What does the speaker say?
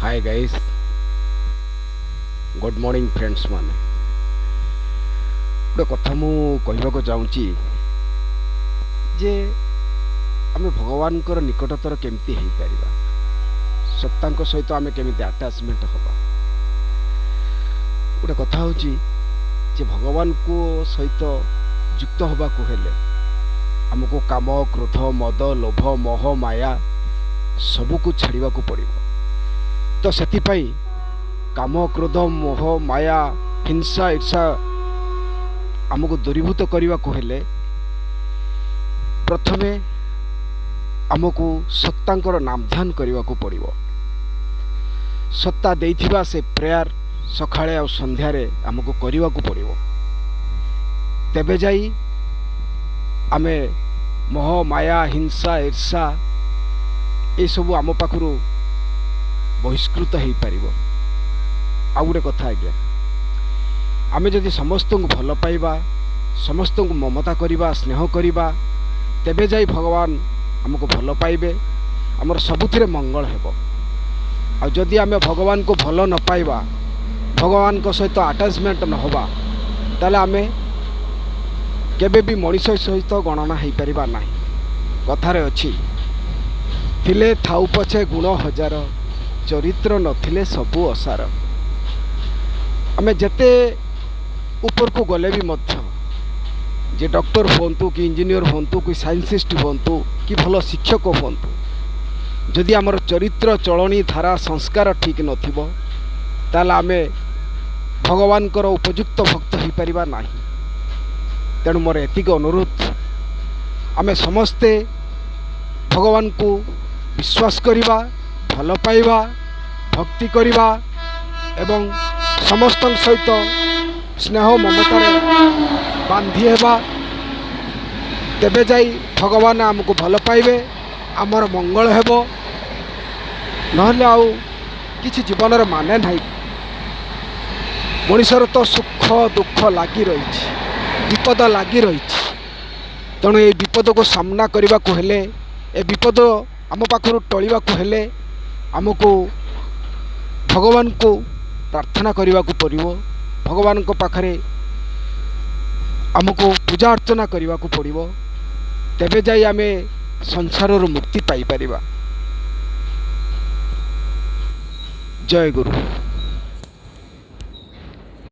Hi guys, good morning friends माने गोटे कथा मु कहवाक चाहूँगी जे आम भगवान निकटतर केमती हो पार सत्ता सहित आम केमी आटाचमेंट हवा गोटे कथा हूँ जे भगवान को सहित युक्त हवा हेले आमको काम क्रोध मद लोभ मोह माया सबको छाड़वा को पड़ो। तो से काम क्रोध मोह माया हिंसा ईर्षा आमको दूरीभूत करने को हेले प्रथमे आमको सत्तांकर नाम ध्यान करने को पड़ो। सत्ता देइथिबा से प्रेयर सकाळे और संध्यारे आमको करने को पड़ो। तेबे जाई आमे मोह माया हिंसा ईर्षा ये सब आम पाखु बहिष्कृत हो पार। आ गोटे कथा आज्ञा आमे जदि समस्त को भल पाइबा समस्त को ममता करवा स्नेह करवा तेबे जाई भगवान आमको भल पाइबे आमर सबुथिरे मंगल हेबो। आ जदि आमे भगवान को भल न पाइबा भगवान को सहित अटैचमेंट न होबा ताले आमे केबे भी मनीष सहित गणना हो पारिबा नाही। कथारे अछि थिले थाउ पछे गुण हजार चरित्र नथिले सबु असार। आमे जेते ऊपर को गले भी मध्य जे डॉक्टर होंतु कि इंजीनियर होंतु कि साइंटिस्ट होंतु कि भल शिक्षक होंतु जदि आमर चरित्र चलनी धारा संस्कार ठीक नथिबो ताला आमे भगवान कर उपयुक्त भक्त हो पारिबा नाही। तेणु मोर एतिक अनुरोध आमे समस्ते भगवान को विश्वास करिबा भल पाइबा भक्ति करिबा एवं समस्त सहित स्नेह ममतार बांधी हेबा तेबे जाई भगवान आमको भल पाइबे आमर मंगल हेबो। नहले आउ किछि जीवन माने नाही। मनीषर तो सुख दुख लगी रही विपद लगी रही तेणु ये विपद को सामना करने को हेले ए विपद आम पाखु टलिबा को हेले आमको भगवान को प्रार्थना करने को पड़ो। भगवान को पाखरे आमको पूजा अर्चना करने को पड़ो तेबे जाई आमे संसार मुक्ति पाई परिबा। जय गुरु।